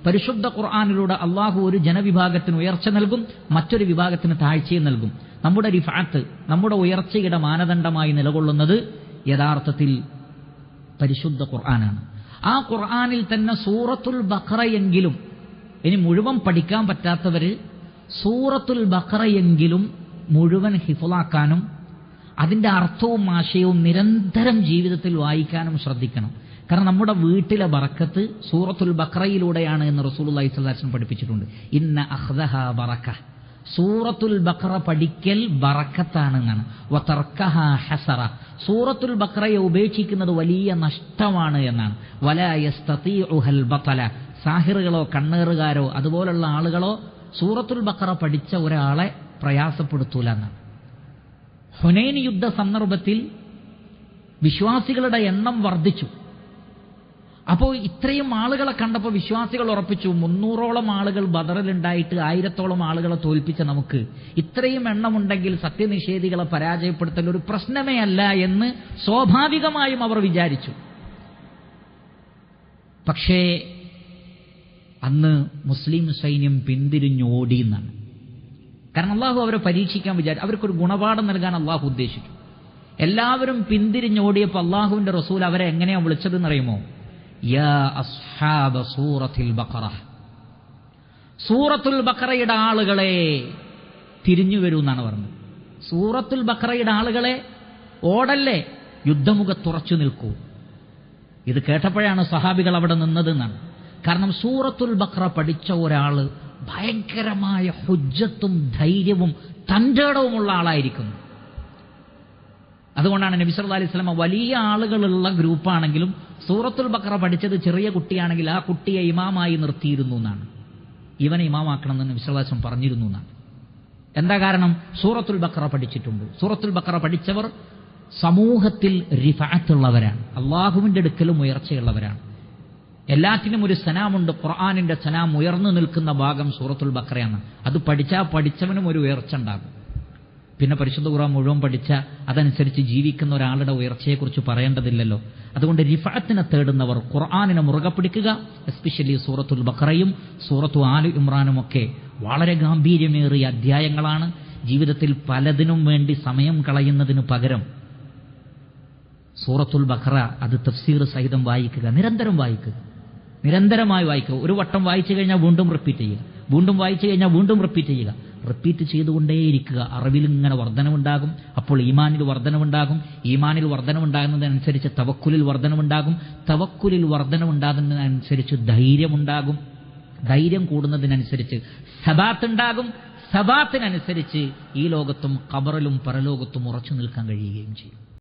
പരിശുദ്ധ ഖുർആനിലൂടെ അള്ളാഹു ഒരു ജനവിഭാഗത്തിന് ഉയർച്ച നൽകും, മറ്റൊരു വിഭാഗത്തിന് താഴ്ചയും നൽകും. നമ്മുടെ റിഫഅത്ത്, നമ്മുടെ ഉയർച്ചയുടെ മാനദണ്ഡമായി നിലകൊള്ളുന്നത് യഥാർത്ഥത്തിൽ പരിശുദ്ധ ഖുർആനാണ്. ആ ഖുർആനിൽ തന്നെ സൂറത്തുൽ ബഖറയെങ്കിലും, ഇനി മുഴുവൻ പഠിക്കാൻ പറ്റാത്തവര് സൂറത്തുൽ ബഖറയെങ്കിലും മുഴുവൻ ഹിഫ്ളാക്കാനും അതിന്റെ അർത്ഥവും ആശയവും നിരന്തരം ജീവിതത്തിൽ വായിക്കാനും ശ്രദ്ധിക്കണം. കാരണം നമ്മുടെ വീട്ടിലെ ബറക്കത്ത് സൂറത്തുൽ ബഖറയിലൂടെയാണ് എന്ന് റസൂലുള്ളാഹി സ്വല്ലല്ലാഹു അലൈഹി വസല്ലം പഠിപ്പിച്ചിട്ടുണ്ട്. ഇന്ന അഖ്ദഹാ ബറക, സൂറത്തുൽ ബഖറ പഠിക്കൽ ബറക്കത്താണ് എന്നാണ്. വതർക്കഹാ ഹസറ, സൂറത്തുൽ ബഖറയെ ഉപേക്ഷിക്കുന്നത് വലിയ നഷ്ടമാണ് എന്നാണ്. വലാ യസ്തതീഉഹൽ ബതല, സാഹിറുകളോ കണ്ണേറുകാരോ അതുപോലുള്ള ആളുകളോ സൂറത്തുൽ ബഖറ പഠിച്ച ഒരാളെ പ്രയാസപ്പെടുത്തൂല എന്നാണ്. ഹുനൈൻ യുദ്ധ സന്ദർഭത്തിൽ വിശ്വാസികളുടെ എണ്ണം വർദ്ധിച്ചു. അപ്പോൾ ഇത്രയും ആളുകളെ കണ്ടപ്പോൾ വിശ്വാസികൾ ഉറപ്പിച്ചു, 300ഓളം ആളുകൾ ബദറിലുണ്ടായിട്ട് 1000ഓളം ആളുകളെ തോൽപ്പിച്ച നമുക്ക് ഇത്രയും എണ്ണമുണ്ടെങ്കിൽ സത്യനിഷേധികളെ പരാജയപ്പെടുത്തൽ ഒരു പ്രശ്നമേ അല്ല എന്ന് സ്വാഭാവികമായും അവർ വിചാരിച്ചു. പക്ഷേ അന്ന് മുസ്ലിം സൈന്യം പിന്തിരിഞ്ഞോടി എന്നാണ്. കാരണം അള്ളാഹു അവരെ പരീക്ഷിക്കാൻ വിചാരിച്ചു, അവർക്കൊരു ഗുണപാഠം നൽകാൻ അള്ളാഹു ഉദ്ദേശിച്ചു. എല്ലാവരും പിന്തിരിഞ്ഞോടിയപ്പോൾ അള്ളാഹുവിന്റെ റസൂൽ അവരെ എങ്ങനെയാ വിളിച്ചതെന്നറിയുമോ? യാ അസ്ഹാബ സൂറത്തുൽ ബഖറ, സൂറത്തുൽ ബഖറയുടെ ആളുകളെ തിരിഞ്ഞു വരൂ എന്നാണ് പറഞ്ഞത്. സൂറത്തുൽ ബഖറയുടെ ആളുകളെ ഓടല്ലേ, യുദ്ധമുഖത്തുറച്ചു നിൽക്കൂ. ഇത് കേട്ടപ്പോഴാണ് സഹാബികൾ അവിടെ നിന്നതെന്നാണ്. കാരണം സൂറത്തുൽ ബഖറ പഠിച്ച ഒരാള് ഭയങ്കരമായ ഹുജ്ജത്തും ധൈര്യവും തന്റേടവുമുള്ള ആളായിരിക്കുന്നു. അതുകൊണ്ടാണ് നബി സല്ലല്ലാഹു അലൈഹി വസല്ലം വലിയ ആളുകളുള്ള ഗ്രൂപ്പാണെങ്കിലും സൂറത്തുൽ ബഖറ പഠിച്ചത് ചെറിയ കുട്ടിയാണെങ്കിൽ ആ കുട്ടിയെ ഇമാമായി നിർത്തിയിരുന്നു എന്നാണ്. ഇവനെ ഇമാമാക്കണമെന്ന് നബി സല്ലല്ലാഹു അലൈഹി വസല്ലം പറഞ്ഞിരുന്നു എന്നാണ്. എന്താ കാരണം? സൂറത്തുൽ ബഖറ പഠിച്ചിട്ടുണ്ട്. സൂറത്തുൽ ബഖറ പഠിച്ചവർ സമൂഹത്തിൽ റിഫഅത്തുള്ളവരാണ്, അള്ളാഹുവിന്റെ അടുക്കലും ഉയർച്ചയുള്ളവരാണ്. എല്ലാറ്റിനും ഒരു സലാമുണ്ട്. ഖുർആനിന്റെ സലാം ഉയർന്നു നിൽക്കുന്ന ഭാഗം സൂറത്തുൽ ബഖറയാണ്. അത് പഠിച്ചാൽ പഠിച്ചവനും ഒരു ഉയർച്ച ഉണ്ടാകും. പിന്നെ പരിശുദ്ധ ഖുർആൻ മുഴുവൻ പഠിച്ച അതനുസരിച്ച് ജീവിക്കുന്ന ഒരാളുടെ ഉയർച്ചയെക്കുറിച്ച് പറയേണ്ടതില്ലല്ലോ. അതുകൊണ്ട് റിഫഅത്തിനെ തേടുന്നവർ ഖുർആനിനെ മുറുകെ പിടിക്കുക. എസ്പെഷ്യലി സൂറത്തുൽ ബഖറയും സൂറത്തു ആലു ഇമ്രാനും ഒക്കെ വളരെ ഗാംഭീര്യമേറിയ അധ്യായങ്ങളാണ്. ജീവിതത്തിൽ പലതിനും വേണ്ടി സമയം കളയുന്നതിന് പകരം സൂറത്തുൽ ബഖറ അത് തഫ്സീർ സഹിതം വായിക്കുക, നിരന്തരം വായിക്കുക, നിരന്തരമായി വായിക്കുക. ഒരു വട്ടം വായിച്ചു കഴിഞ്ഞാൽ വീണ്ടും റിപ്പീറ്റ് ചെയ്യുക, വീണ്ടും വായിച്ചു കഴിഞ്ഞാൽ വീണ്ടും റിപ്പീറ്റ് ചെയ്യുക. റിപ്പീറ്റ് ചെയ്തുകൊണ്ടേയിരിക്കുക. അറിവിൽ ഇങ്ങനെ വർധനവുണ്ടാകും. അപ്പോൾ ഈമാനിൽ വർധനവുണ്ടാകും. ഈമാനിൽ വർധനവുണ്ടാകുന്നതിനനുസരിച്ച് തവക്കുലിൽ വർധനവുണ്ടാകും. തവക്കുലിൽ വർധനവുണ്ടാകുന്നതിനനുസരിച്ച് ധൈര്യമുണ്ടാകും. ധൈര്യം കൂടുന്നതിനനുസരിച്ച് സബാത്ത് ഉണ്ടാകും. സബാത്തിനനുസരിച്ച് ഈ ലോകത്തും ഖബറിലും പരലോകത്തും ഉറച്ചു നിൽക്കാൻ കഴിയുകയും ചെയ്യും.